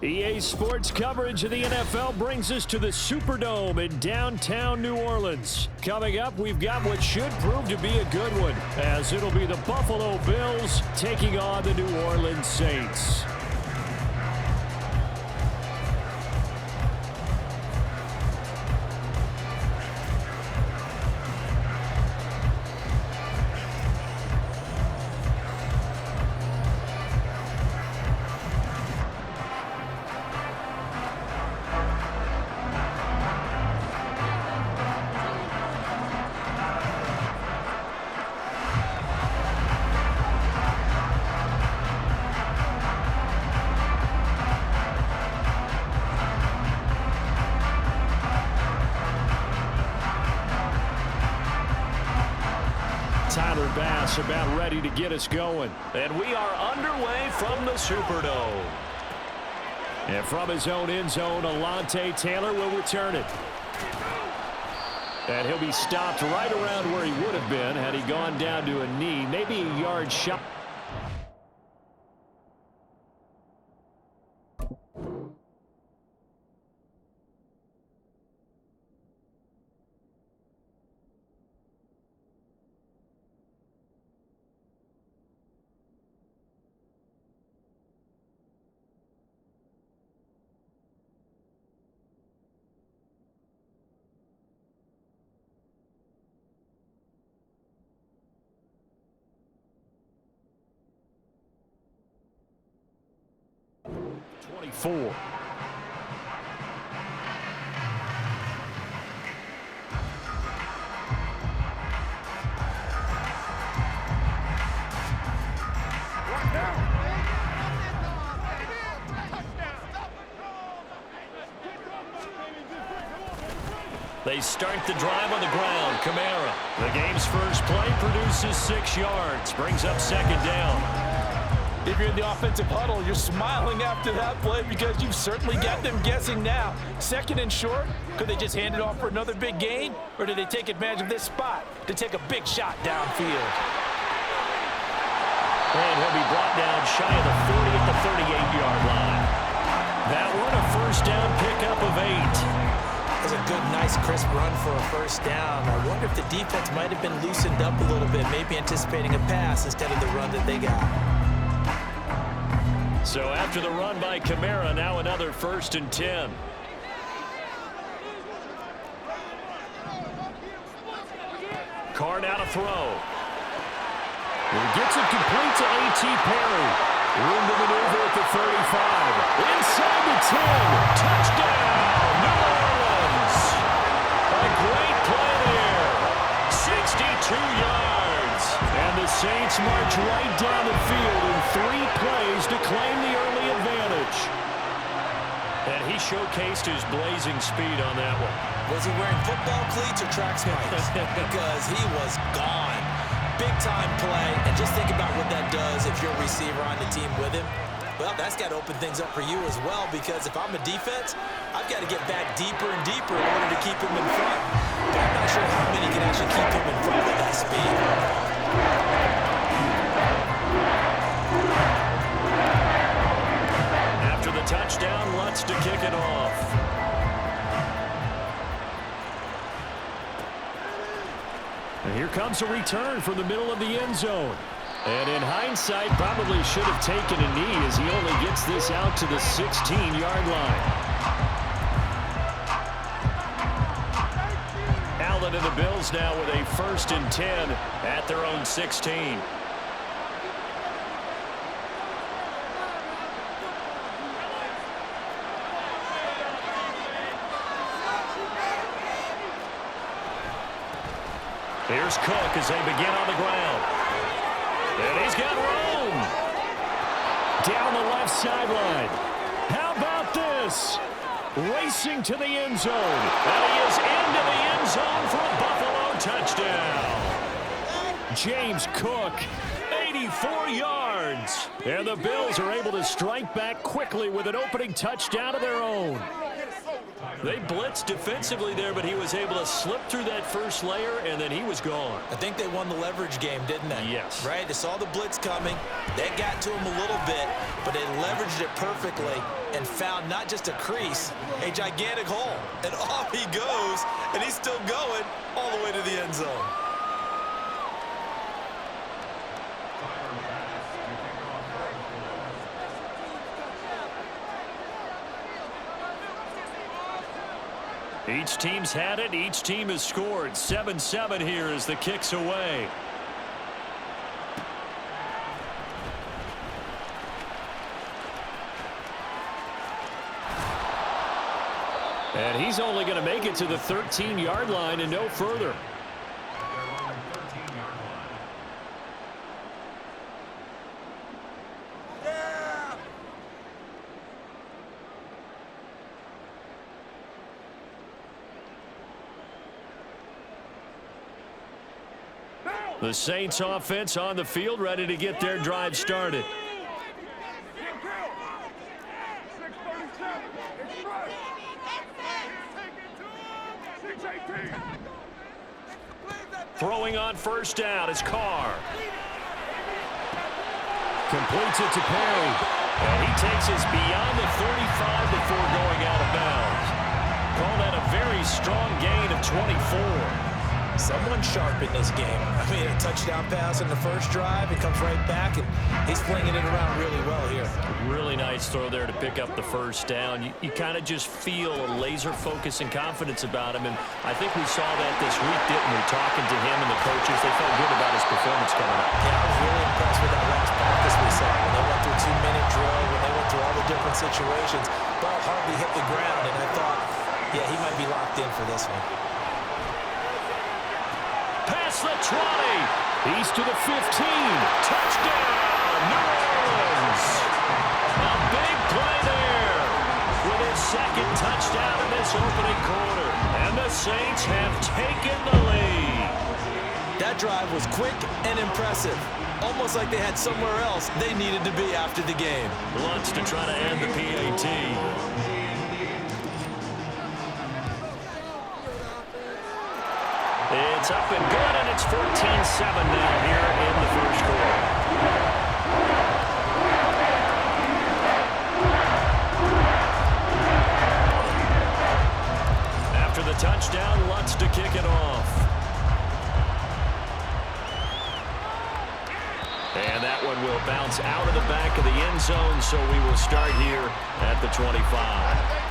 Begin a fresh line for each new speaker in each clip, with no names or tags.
EA Sports coverage of the NFL brings us to the Superdome in downtown New Orleans. Coming up, we've got what should prove to be a good one, as it'll be the Buffalo Bills taking on the New Orleans Saints. About ready to get us going. And we are underway from the Superdome. And from his own end zone, Alontae Taylor will return it. And he'll be stopped right around where he would have been had he gone down to a knee, maybe a yard shot. Four. They start the drive on the ground. Kamara, the game's first play, produces 6 yards, brings up second down.
If you're in the offensive huddle, you're smiling after that play because you've certainly got them guessing now. Second and short, could they just hand it off for another big gain? Or do they take advantage of this spot to take a big shot downfield?
And he'll be brought down shy of the 40 at the 38-yard line. That one a first down pickup of 8.
That's a good, nice, crisp run for a first down. I wonder if the defense might have been loosened up a little bit, maybe anticipating a pass instead of the run that they got.
So after the run by Kamara, now another 1st and 10. Carr out to throw. He gets it complete to A.T. Perry. Room to maneuver at the 35. Inside the 10. Touchdown, New Orleans. A great play there. 62 yards. And the Saints march right down the field in 3 plays to claim the early advantage. And he showcased his blazing speed on that one.
Was he wearing football cleats or track spikes? Because he was gone. Big-time play. And just think about what that does if you're a receiver on the team with him. Well, that's got to open things up for you as well, because if I'm a defense, I've got to get back deeper and deeper in order to keep him in front. But I'm not sure how many can actually keep him in front with that speed.
After the touchdown, Lutz to kick it off. And here comes a return from the middle of the end zone. And in hindsight, probably should have taken a knee as he only gets this out to the 16-yard line. Allen and the Bills now with a 1st and 10 at their own 16. Here's Cook as they begin on the ground. And he's got room. Down the left sideline. How about this? Racing to the end zone. And he is into the end zone for a Buffalo touchdown. James Cook, 84 yards. And the Bills are able to strike back quickly with an opening touchdown of their own. They blitzed defensively there, but he was able to slip through that first layer, and then he was gone.
I think they won the leverage game, didn't they?
Yes.
Right? They saw the blitz coming. They got to him a little bit, but they leveraged it perfectly and found not just a crease, a gigantic hole. And off he goes, and he's still going all the way to the end zone.
Each team's had it. Each team has scored. 7-7 here as the kick's away. And he's only going to make it to the 13-yard line and no further. The Saints offense on the field, ready to get their drive started. Throwing on first down is Carr. Completes it to Perry. And he takes us beyond the 35 before going out of bounds. Call that a very strong gain of 24.
Someone sharp in this game. I mean, a touchdown pass in the first drive. It comes right back, and he's flinging it around really well here.
Really nice throw there to pick up the first down. You kind of just feel a laser focus and confidence about him, and I think we saw that this week, didn't we? Talking to him and the coaches, they felt good about his performance coming up.
Yeah, I was really impressed with that last practice we saw. When they went through a 2-minute drill, when they went through all the different situations, ball hardly hit the ground, and I thought, yeah, he might be locked in for this one.
Past the 20. He's to the 15. Touchdown, New Orleans. A big play there with his second touchdown in this opening quarter. And the Saints have taken the lead.
That drive was quick and impressive. Almost like they had somewhere else they needed to be after the game.
Lutz to try to end the PAT. It's up and good, and it's 14-7 now here in the first quarter. After the touchdown, Lutz to kick it off. And that one will bounce out of the back of the end zone, so we will start here at the 25.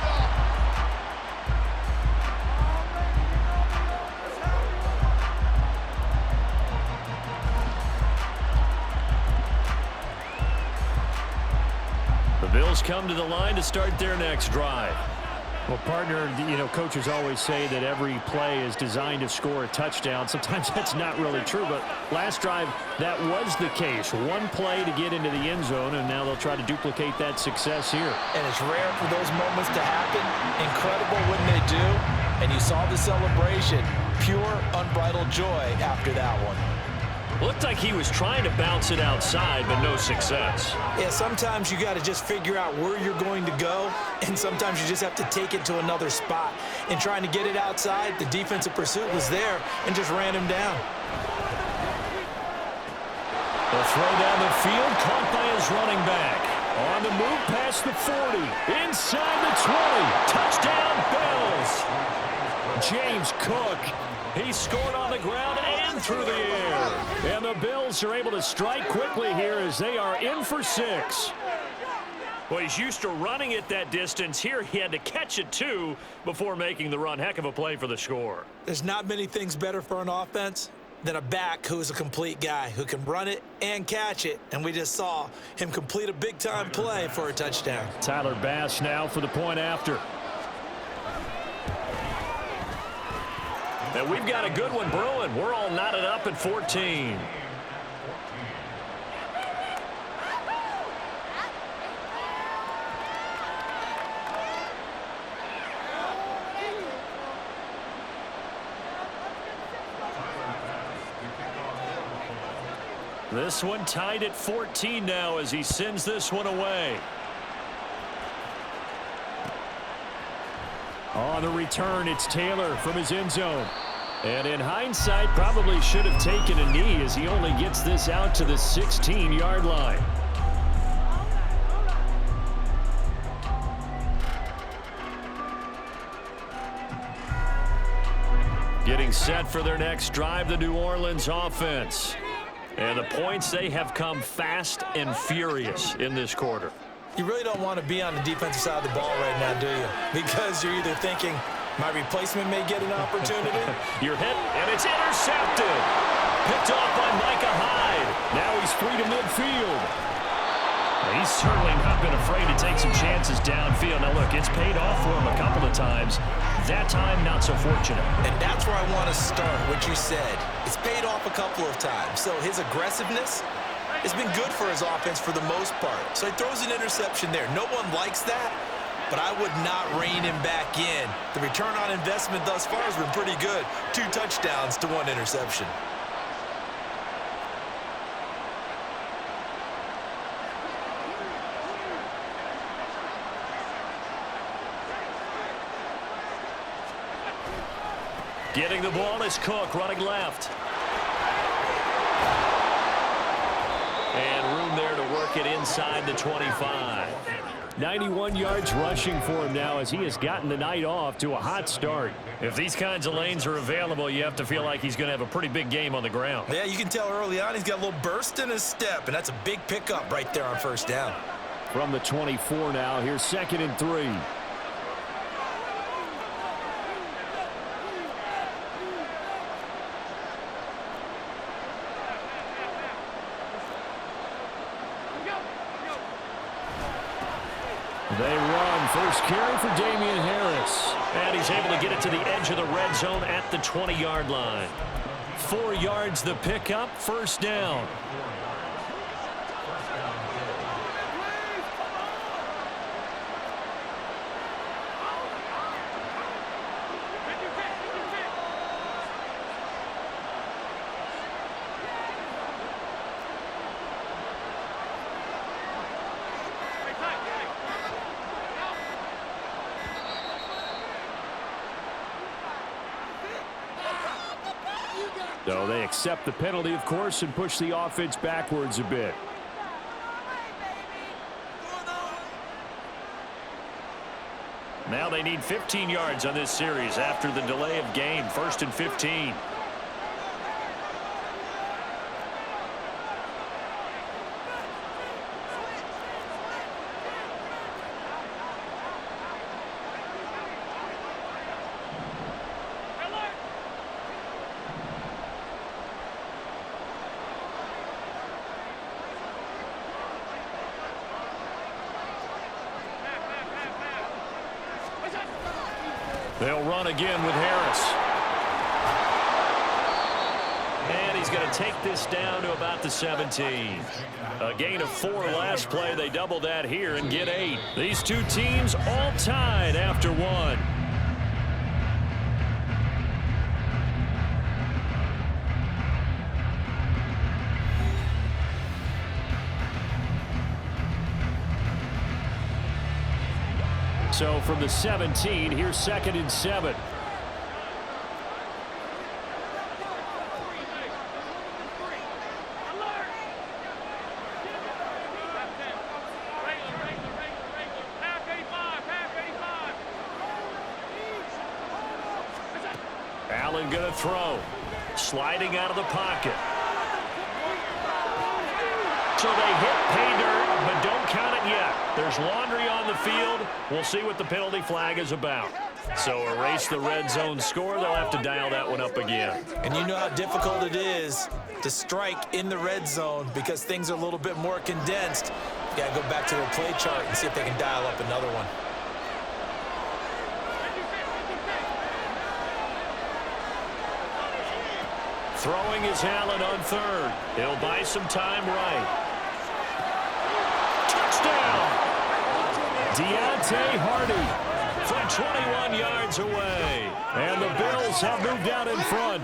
Bills come to the line to start their next drive.
Well, partner, coaches always say that every play is designed to score a touchdown. Sometimes that's not really true, but last drive, that was the case. One play to get into the end zone, and now they'll try to duplicate that success here.
And it's rare for those moments to happen. Incredible when they do. And you saw the celebration. Pure, unbridled joy after that one.
Looked like he was trying to bounce it outside, but no success.
Yeah, sometimes you got to just figure out where you're going to go, and sometimes you just have to take it to another spot. And trying to get it outside, the defensive pursuit was there and just ran him down.
The throw down the field, caught by his running back. On the move past the 40, inside the 20. Touchdown, Bills. James Cook. He scored on the ground and through the air. And the Bills are able to strike quickly here as they are in for 6. Well, he's used to running it that distance. Here he had to catch it, too, before making the run. Heck of a play for the score.
There's not many things better for an offense than a back who is a complete guy who can run it and catch it. And we just saw him complete a big-time play for a touchdown.
Tyler Bass now for the point after.
And we've got a good one brewing. We're all knotted up at 14. This one tied at 14 now as he sends this one away.
On the return, it's Taylor from his end zone. And in hindsight, probably should have taken a knee as he only gets this out to the 16-yard line. Getting set for their next drive, the New Orleans offense. And the points, they have come fast and furious in this quarter.
You really don't want to be on the defensive side of the ball right now, do you? Because you're either thinking, my replacement may get an opportunity.
You're hit, and it's intercepted. Picked off by Micah Hyde. Now he's free to midfield. He's certainly not been afraid to take some chances downfield. Now, look, it's paid off for him a couple of times. That time, not so fortunate.
And that's where I want to start, what you said. It's paid off a couple of times. So his aggressiveness has been good for his offense for the most part. So he throws an interception there. No one likes that, but I would not rein him back in. The return on investment thus far has been pretty good. 2 touchdowns to 1 interception.
Getting the ball is Cook, running left. And room there to work it inside the 25. 91 yards rushing for him now as he has gotten the night off to a hot start. If these kinds of lanes are available, you have to feel like he's going to have a pretty big game on the ground.
Yeah, you can tell early on he's got a little burst in his step, and that's a big pickup right there on first down.
From the 24 now, here's 2nd and 3. They run. First carry for Damian Harris. And he's able to get it to the edge of the red zone at the 20-yard line. 4 yards the pickup, first down. So they accept the penalty, of course, and push the offense backwards a bit. Now they need 15 yards on this series after the delay of game. 1st and 15. They'll run again with Harris. And he's going to take this down to about the 17. A gain of 4 last play. They double that here and get 8. These two teams all tied after 1. So from the 17, here's 2nd and 7. Allen going to throw. Sliding out of the pocket. So they hit pay dirt, but don't count it yet. There's laundry on the field. We'll see what the penalty flag is about. So erase the red zone score. They'll have to dial that one up again.
And you know how difficult it is to strike in the red zone because things are a little bit more condensed. You got to go back to their play chart and see if they can dial up another one.
Throwing is Allen on 3rd. He'll buy some time right. Touchdown! Deontay Hardy from 21 yards away. And the Bills have moved out in front.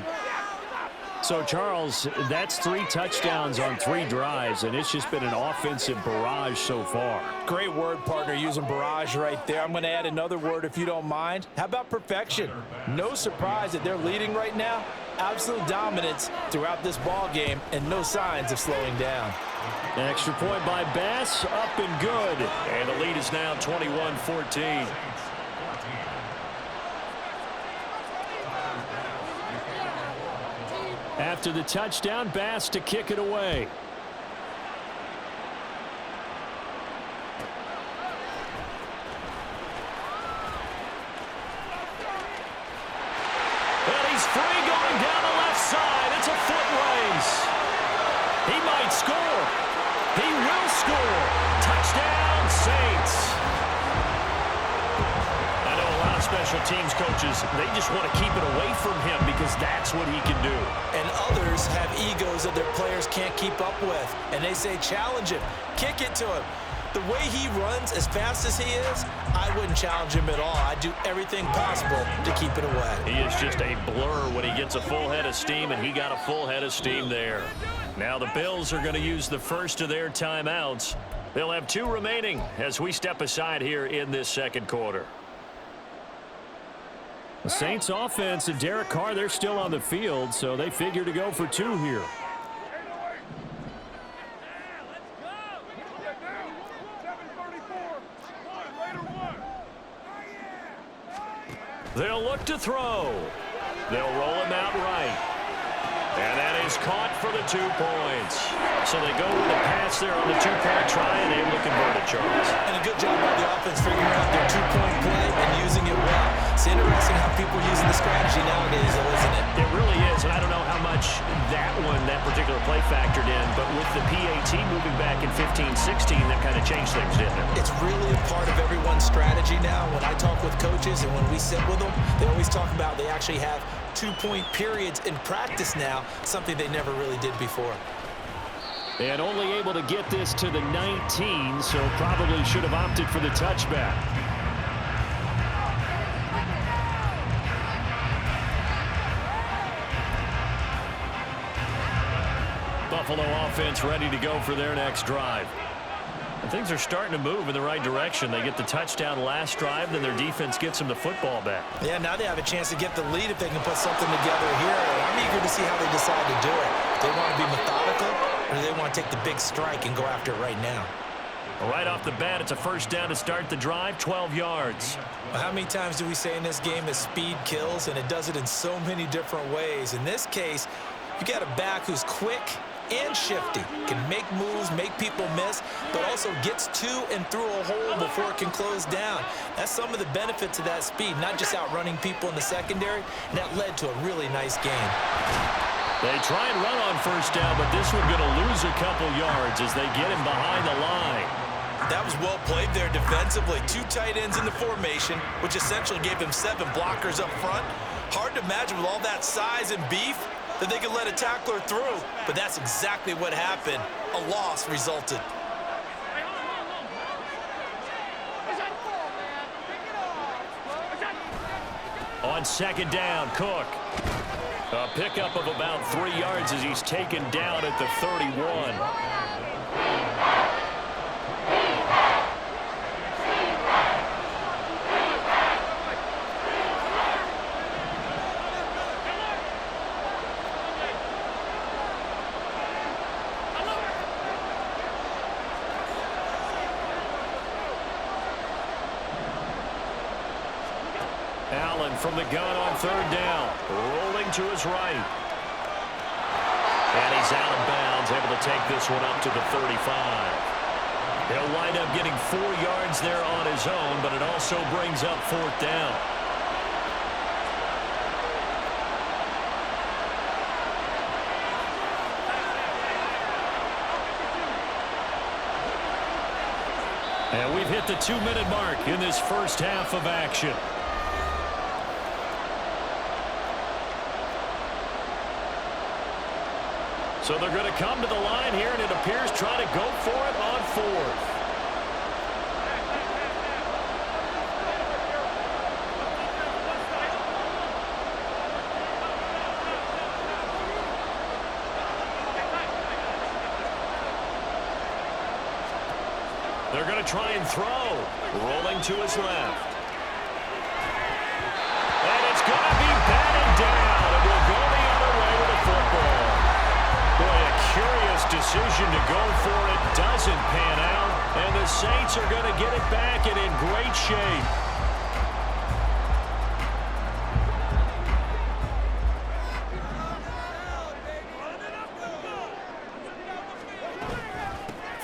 So, Charles, that's 3 touchdowns on 3 drives, and it's just been an offensive barrage so far.
Great word, partner, using barrage right there. I'm going to add another word if you don't mind. How about perfection? No surprise that they're leading right now. Absolute dominance throughout this ball game and no signs of slowing down.
An extra point by Bass, up and good. And the lead is now 21-14. After the touchdown, Bass to kick it away. And he's free going down the left side. It's a foot race. He might score. He will score. Touchdown, Saints. I know a lot of special teams coaches, they just want to keep it away from him because that's what he can do.
And others have egos that their players can't keep up with. And they say, challenge him, kick it to him. The way he runs as fast as he is, I wouldn't challenge him at all. I'd do everything possible to keep it away.
He is just a blur when he gets a full head of steam, and he got a full head of steam there. Now the Bills are going to use the first of their timeouts. They'll have 2 remaining as we step aside here in this second quarter. The Saints offense and Derek Carr, they're still on the field, so they figure to go for 2 here. They'll look to throw. They'll roll him out right. And that is caught for the 2 points. So they go with a pass there on the 2-point try and able to convert it, Charles.
And a good job by the offense figuring out their 2-point play and using it well. It's interesting how people are using the strategy nowadays, though, isn't it?
It really is, and I don't know how much that particular play factored in, but with the PAT moving back in 15-16, that kind of changed things, didn't it?
It's really a part of everyone's strategy now. When I talk with coaches and when we sit with them, they always talk about they actually have 2-point periods in practice now, something they never really did before.
And only able to get this to the 19, so probably should have opted for the touchback. Buffalo offense ready to go for their next drive. And things are starting to move in the right direction. They get the touchdown last drive, then their defense gets them the football back.
Yeah, now they have a chance to get the lead if they can put something together here. And I'm eager to see how they decide to do it. Do they want to be methodical, or do they want to take the big strike and go after it right now?
Right off the bat, it's a first down to start the drive, 12 yards.
Well, how many times do we say in this game that speed kills, and it does it in so many different ways? In this case, you got a back who's quick and shifty, can make moves, make people miss, but also gets to and through a hole before it can close down. That's some of the benefits of that speed, not just outrunning people in the secondary, and that led to a really nice game.
They try and run on first down, but this one going to lose a couple yards as they get him behind the line.
That was well played there defensively. 2 tight ends in the formation, which essentially gave him 7 blockers up front. Hard to imagine with all that size and beef that they could let a tackler through, but that's exactly what happened. A loss resulted.
On second down, Cook. A pickup of about 3 yards as he's taken down at the 31. Allen from the gun on third down, rolling to his right. And he's out of bounds, able to take this one up to the 35. He'll wind up getting 4 yards there on his own, but it also brings up 4th down. And we've hit the 2-minute mark in this first half of action. So they're going to come to the line here, and it appears trying to go for it on 4th.
They're going to try and throw. Rolling to his left. And it's going to be batted down. It will go the other way with the football. Boy, a curious decision to go for it. Doesn't pan out. And the Saints are going to get it back and in great shape.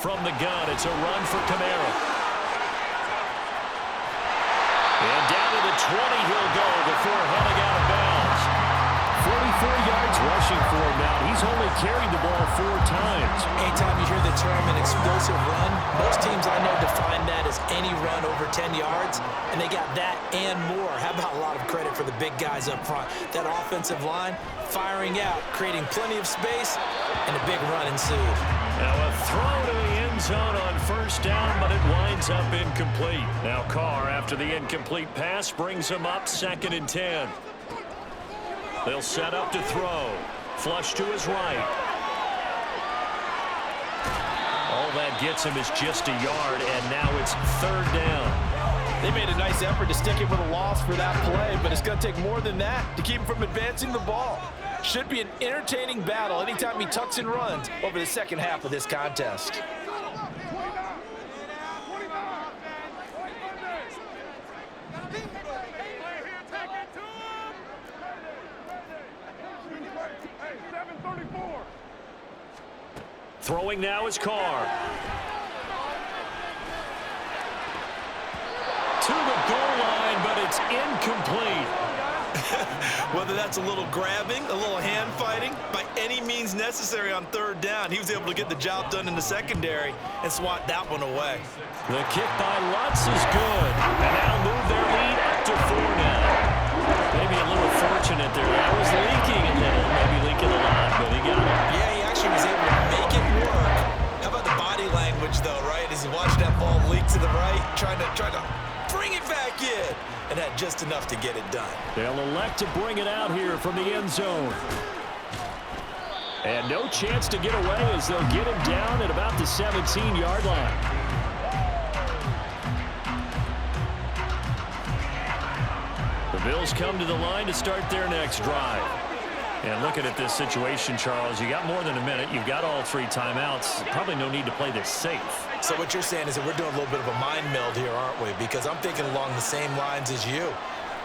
From the gun, it's a run for Kamara. And down to the 20 he'll go before heading out of bounds. 44 yards rushing for him now. He's only carried the ball 4 times.
Anytime you hear the term an explosive run, most teams I know define that as any run over 10 yards, and they got that and more. How about a lot of credit for the big guys up front? That offensive line firing out, creating plenty of space, and a big run ensued.
Now a throw to the end zone on first down, but it winds up incomplete. Now Carr, after the incomplete pass, brings him up 2nd and 10. They'll set up to throw. Flush to his right. All that gets him is just a yard, and now it's 3rd down.
They made a nice effort to stick him with a loss for that play, but it's going to take more than that to keep him from advancing the ball. Should be an entertaining battle anytime he tucks and runs over the second half of this contest.
Throwing now is Carr. To the goal line, but it's incomplete.
Whether that's a little grabbing, a little hand fighting, by any means necessary on 3rd down, he was able to get the job done in the secondary and swat that one away.
The kick by Lutz is good. And now move their lead up to 4 now. Maybe a little fortunate there. That was leaking a little, maybe leaking a lot, but he got it.
Yeah, he actually was able to make it work. How about the body language, though, right? As he watched that ball leak to the right, trying to bring it back in, and had just enough to get it done.
They'll elect to bring it out here from the end zone. And no chance to get away as they'll get him down at about the 17-yard line. The Bills come to the line to start their next drive. And looking at this situation, Charles, you got more than a minute. You've got all 3 timeouts. Probably no need to play this safe.
So what you're saying is that we're doing a little bit of a mind meld here, aren't we? Because I'm thinking along the same lines as you.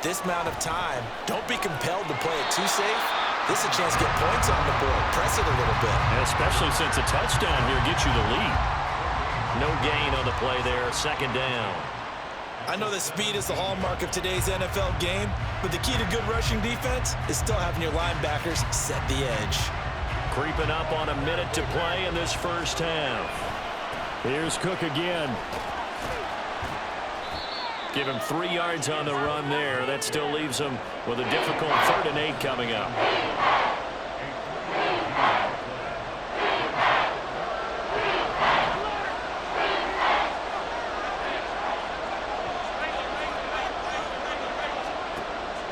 This amount of time, don't be compelled to play it too safe. This is a chance to get points on the board. Press it a little bit.
And especially since a touchdown here gets you the lead. No gain on the play there. 2nd down.
I know that speed is the hallmark of today's NFL game, but the key to good rushing defense is still having your linebackers set the edge.
Creeping up on a minute to play in this first half. Here's Cook again. Give him 3 yards on the run there. That still leaves him with a difficult 3rd and 8 coming up.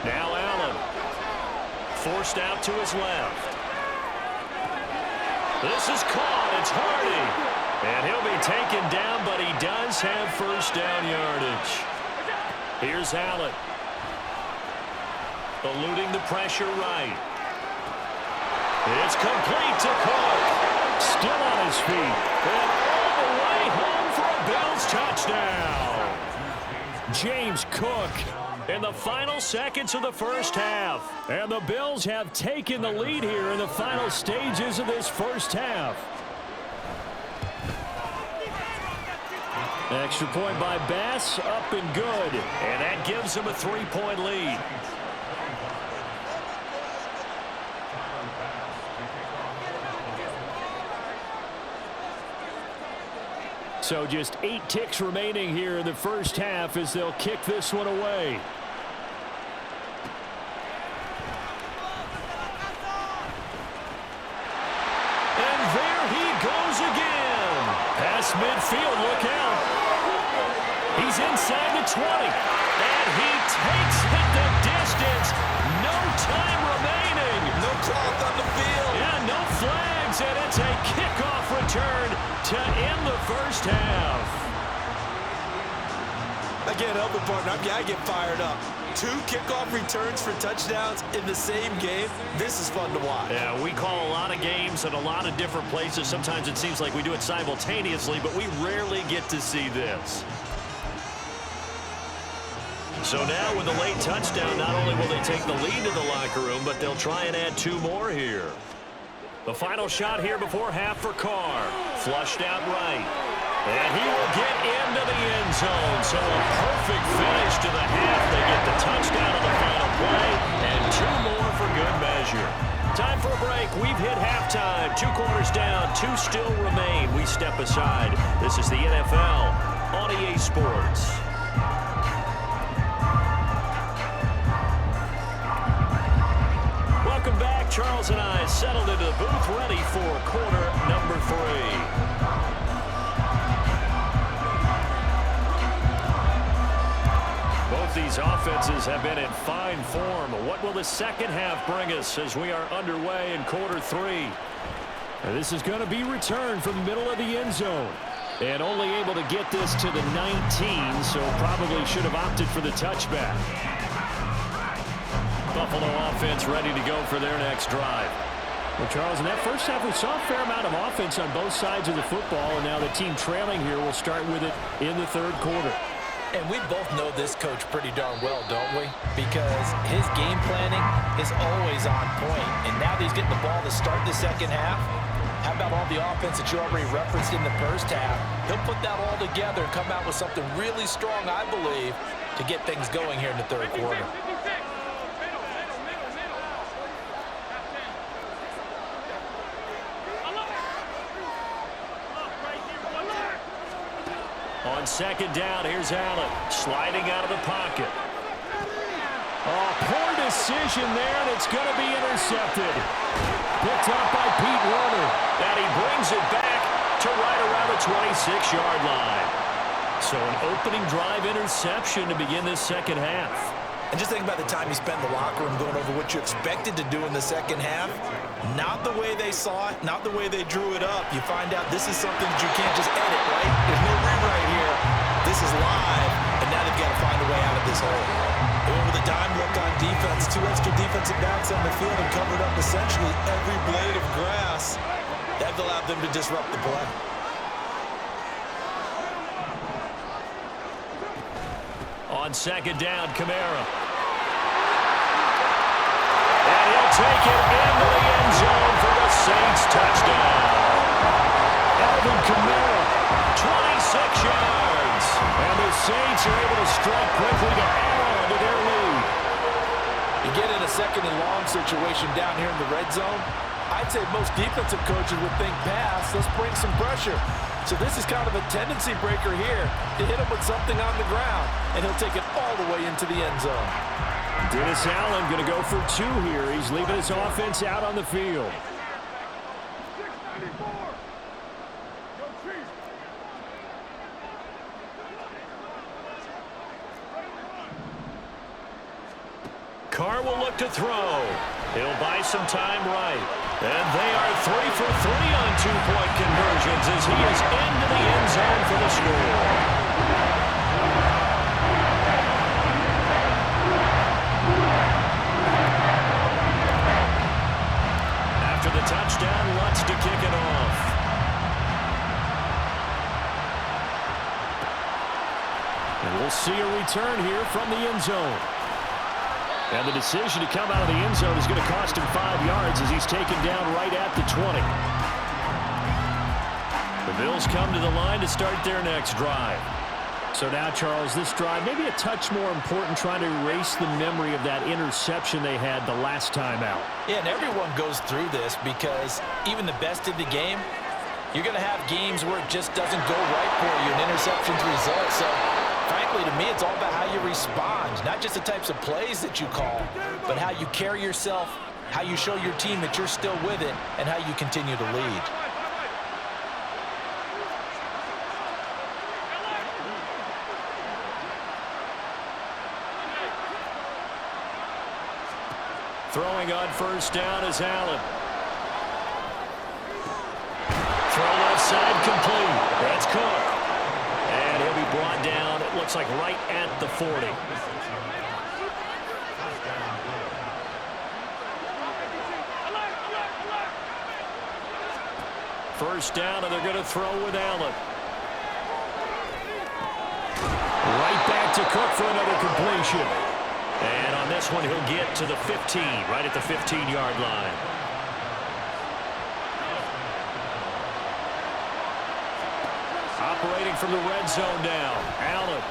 Now Allen. Forced out to his left. This is caught. It's Hardy. And he'll be taken down, but he does have first down yardage. Here's Allen. Eluding the pressure right. It's complete to Cook. Still on his feet. And all the way home for a Bills touchdown. James Cook in the final seconds of the first half. And the Bills have taken the lead here in the final stages of this first half. Extra point by Bass, up and good. And that gives him a 3-point lead. So just 8 ticks remaining here in the first half as they'll kick this one away. And there he goes again. Past midfield, look out. He's inside the 20. And he takes it the distance. No time remaining.
No cloth on the field.
Yeah, no flags, and it's a kickoff return to end the first half.
can't help it, partner. I get fired up. 2 kickoff returns for touchdowns in the same game. This is fun to watch.
Yeah, we call a lot of games in a lot of different places. Sometimes it seems like we do it simultaneously, but we rarely get to see this. So now with a late touchdown, not only will they take the lead to the locker room, but they'll try and add 2 more here. The final shot here before half for Carr. Flushed out right. And he will get into the end zone. So a perfect finish to the half. They get the touchdown on the final play, and 2 more for good measure. Time for a break. We've hit halftime. 2 quarters down, 2 still remain. We step aside. This is the NFL on EA Sports. Welcome back. Charles and I settled into the booth, ready for quarter number 3. Both these offenses have been in fine form. What will the second half bring us as we are underway in quarter 3? And this is going to be returned from the middle of the end zone. And only able to get this to the 19, so probably should have opted for the touchback. Buffalo offense ready to go for their next drive. Well, Charles, in that first half, we saw a fair amount of offense on both sides of the football, and now the team trailing here will start with it in the third quarter.
And we both know this coach pretty darn well, don't we? Because his game planning is always on point. And now that he's getting the ball to start the second half, how about all the offense that you already referenced in the first half? He'll put that all together and come out with something really strong, I believe, to get things going here in the third quarter.
On second down, here's Allen sliding out of the pocket. Oh, poor decision there, and it's going to be intercepted. Picked up by Pete Werner. And he brings it back to right around the 26-yard line. So an opening drive interception to begin this second half.
And just think about the time you spent in the locker room going over what you expected to do in the second half. Not the way they saw it, not the way they drew it up. You find out this is something that you can't just edit, right? There's no rewrite here. This is live, and now they've got to find a way out of this hole. They went with a dime look on defense, 2 extra defensive backs on the field and covered up essentially every blade of grass. That allowed them to disrupt the play.
On second down, Kamara. And he'll take it into the end zone for the Saints touchdown. Alvin Kamara, 26 yards. And the Saints are able to strike quickly to add on to their lead.
You get in a second and long situation down here in the red zone, I'd say most defensive coaches would think pass, let's bring some pressure. So this is kind of a tendency breaker here to hit him with something on the ground, and he'll take it all the way into the end zone.
Dennis Allen going to go for 2 here. He's leaving his offense out on the field. Carr will look to throw. He'll buy some time right. And they are 3 for 3 on 2-point conversions as he is into the end zone for the score. After the touchdown, Lutz to kick it off. And we'll see a return here from the end zone. And the decision to come out of the end zone is going to cost him 5 yards as he's taken down right at the 20. The Bills come to the line to start their next drive. So now, Charles, this drive maybe a touch more important, trying to erase the memory of that interception they had the last time out.
Yeah, and everyone goes through this because even the best in the game, you're going to have games where it just doesn't go right for you, and interceptions result. So frankly, to me, it's all about how you respond, not just the types of plays that you call, but how you carry yourself, how you show your team that you're still with it, and how you continue to lead.
Throwing on first down is Allen. Throw left side complete. That's Cook. And he'll be brought down, it looks looks like right at the 40. First down, and they're going to throw with Allen. Right back to Cook for another completion. And on this one, he'll get to the 15, right at the 15-yard line. Operating from the red zone now. Allen.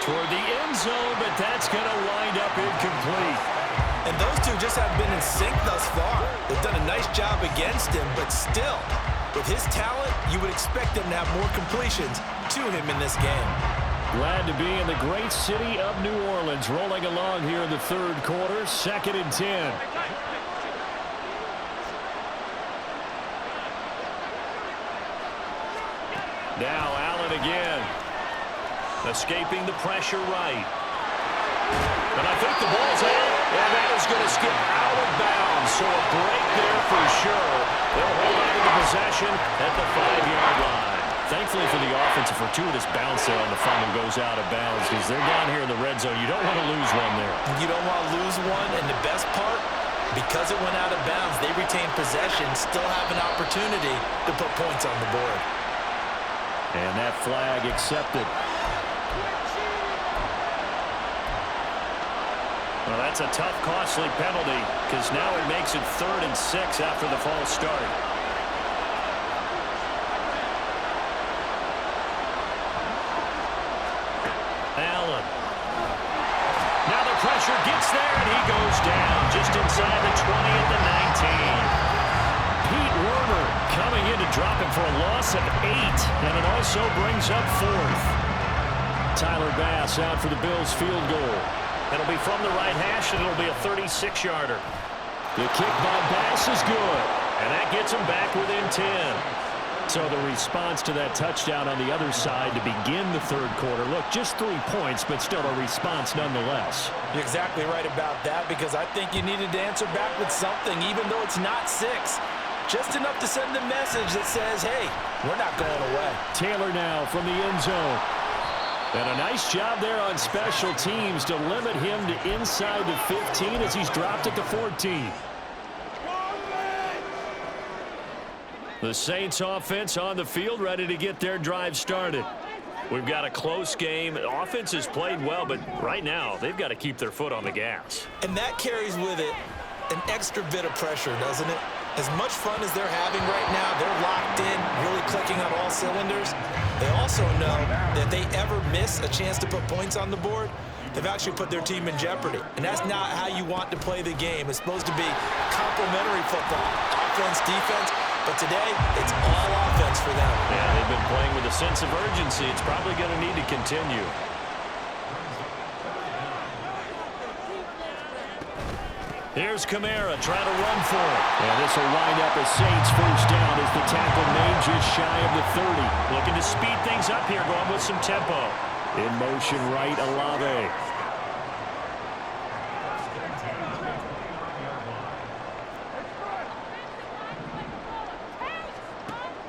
Toward the end zone, but that's going to wind up incomplete.
And those two just have been in sync thus far. They've done a nice job against him, but still, with his talent, you would expect them to have more completions to him in this game.
Glad to be in the great city of New Orleans, rolling along here in the third quarter, 2nd and 10. Now Allen again. Escaping the pressure right. And I think the ball's out, and that is going to skip out of bounds. So a break there for sure. They'll hold on to the possession at the 5-yard line. Thankfully for the offense, a fortuitous bounce there on the fumble goes out of bounds because they're down here in the red zone. You don't want to lose one there.
You don't want to lose one, and the best part, because it went out of bounds, they retain possession, still have an opportunity to put points on the board.
And that flag accepted. Well, that's a tough, costly penalty because now it makes it 3rd and 6 after the false start. Allen. Now the pressure gets there, and he goes down just inside the 20 at the 19. Pete Werner coming in to drop him for a loss of 8, and it also brings up 4th. Tyler Bass out for the Bills field goal. It'll be from the right hash, and it'll be a 36-yarder. The kick by Bass is good, and that gets him back within 10. So the response to that touchdown on the other side to begin the third quarter. Look, just 3 points, but still a response nonetheless.
You're exactly right about that because I think you needed to answer back with something, even though it's not 6. Just enough to send a message that says, hey, we're not going away.
Taylor now from the end zone. And a nice job there on special teams to limit him to inside the 15 as he's dropped at the 14. The Saints offense on the field ready to get their drive started. We've got a close game. The offense has played well, but right now they've got to keep their foot on the gas.
And that carries with it an extra bit of pressure, doesn't it? As much fun as they're having right now, they're locked in, really clicking on all cylinders. They also know that if they ever miss a chance to put points on the board, they've actually put their team in jeopardy. And that's not how you want to play the game. It's supposed to be complementary football, offense, defense. But today, it's all offense for them.
Yeah, they've been playing with a sense of urgency. It's probably going to need to continue. Here's Kamara trying to run for it. And this will wind up a Saints first down as the tackle made just shy of the 30. Looking to speed things up here, going with some tempo. In motion right, Olave.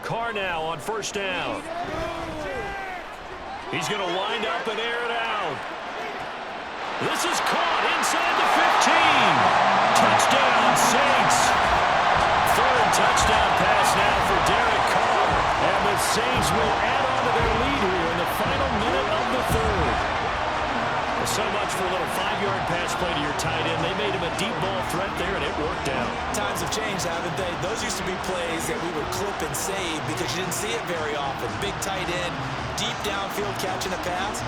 Carr now on first down. He's going to wind up and air it out. This is caught inside the 15. Touchdown, Saints. Third touchdown pass now for Derek Carr. And the Saints will add on to their lead here in the final minute of the third. Well, so much for a little 5-yard pass play to your tight end. They made him a deep ball threat there, and it worked out.
Times have changed, haven't they? Those used to be plays that we would clip and save because you didn't see it very often. Big tight end, deep downfield catching a pass.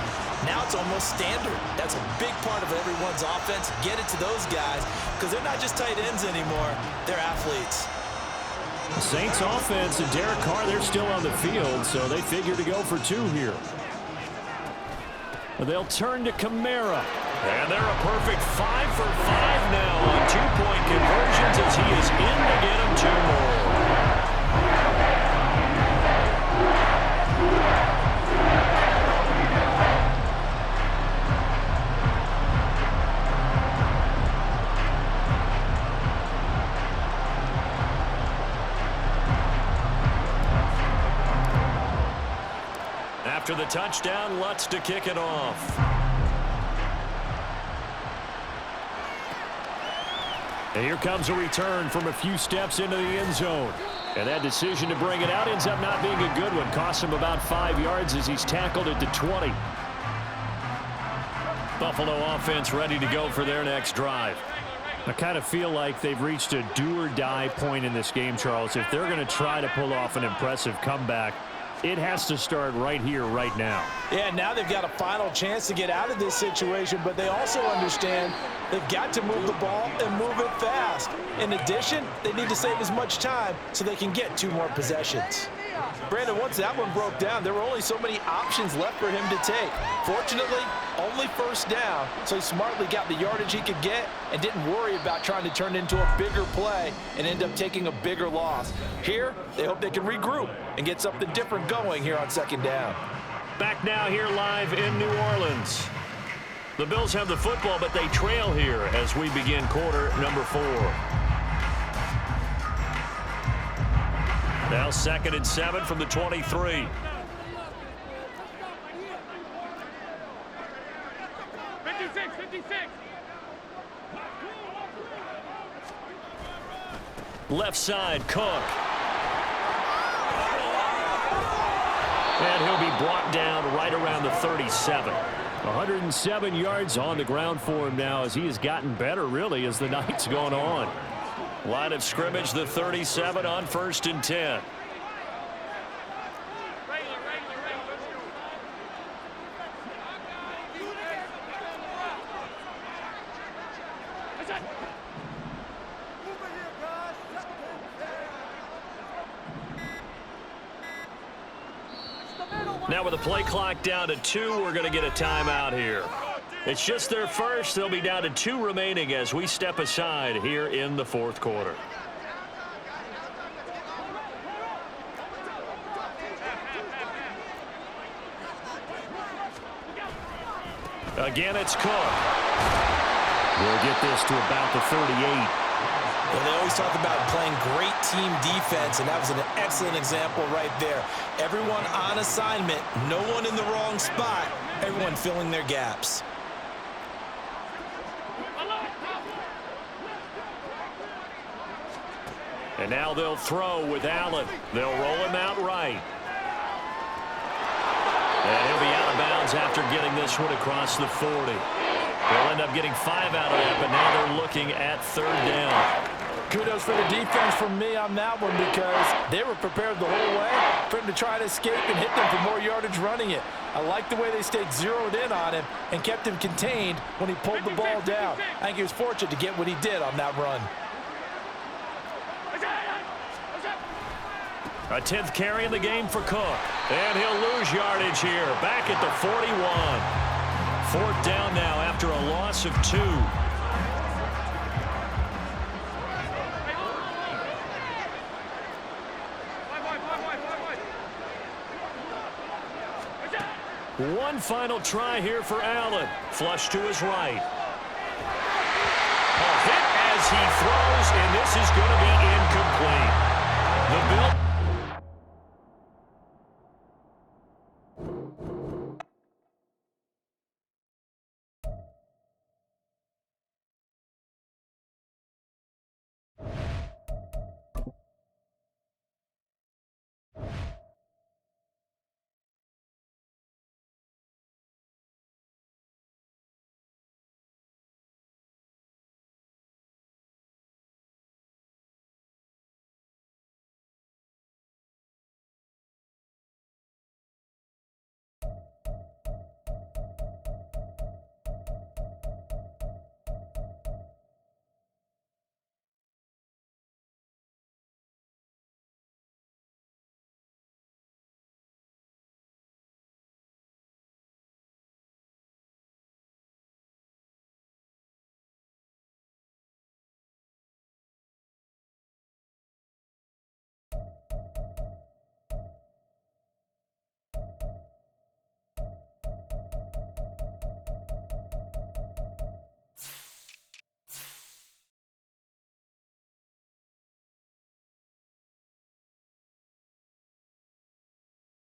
Now it's almost standard. That's a big part of everyone's offense. Get it to those guys because they're not just tight ends anymore. They're athletes.
The Saints offense and Derek Carr, they're still on the field, so they figure to go for 2 here. They'll turn to Kamara. And they're a perfect 5 for 5 now on 2-point conversions as he is in to get him 2 more.
after the touchdown, Lutz to kick it off.
And here comes a return from a few steps into the end zone. And that decision to bring it out ends up not being a good one. Costs him about 5 yards as he's tackled it to 20. Buffalo offense ready to go for their next drive. I kind of feel like they've reached a do-or-die point in this game, Charles. If they're going to try to pull off an impressive comeback, it has to start right here, right now.
Yeah, now they've got a final chance to get out of this situation, but they also understand they've got to move the ball and move it fast. In addition, they need to save as much time so they can get 2 more possessions. Brandon, once that one broke down, there were only so many options left for him to take. Fortunately, only first down, so he smartly got the yardage he could get and didn't worry about trying to turn it into a bigger play and end up taking a bigger loss. Here, they hope they can regroup and get something different going here on second down.
Back now here live in New Orleans. The Bills have the football, but they trail here as we begin quarter number 4. Now 2nd and 7 from the 23. Left side, Cook. And he'll be brought down right around the 37. 107 yards on the ground for him now as he has gotten better, really, as the night's gone on. Line of scrimmage, the 37 on 1st and 10. Now with the play clock down to 2, we're going to get a timeout here. It's just their first. They'll be down to 2 remaining as we step aside here in the 4th quarter. Again, it's Cook. We'll get this to about the 38.
Well, they always talk about playing great team defense, and that was an excellent example right there. Everyone on assignment, no one in the wrong spot, everyone filling their gaps.
And now they'll throw with Allen. They'll roll him out right. And he'll be out of bounds after getting this one across the 40. They'll end up getting 5 out of that, but now they're looking at 3rd down.
Kudos for the defense from me on that one because they were prepared the whole way for him to try to escape and hit them for more yardage running it. I like the way they stayed zeroed in on him and kept him contained when he pulled the ball down. I think he was fortunate to get what he did on that run.
A 10th carry in the game for Cook. And he'll lose yardage here. Back at the 41. 4th down now after a loss of 2. One final try here for Allen. Flush to his right. A hit as he throws, and this is going to be incomplete. The Bills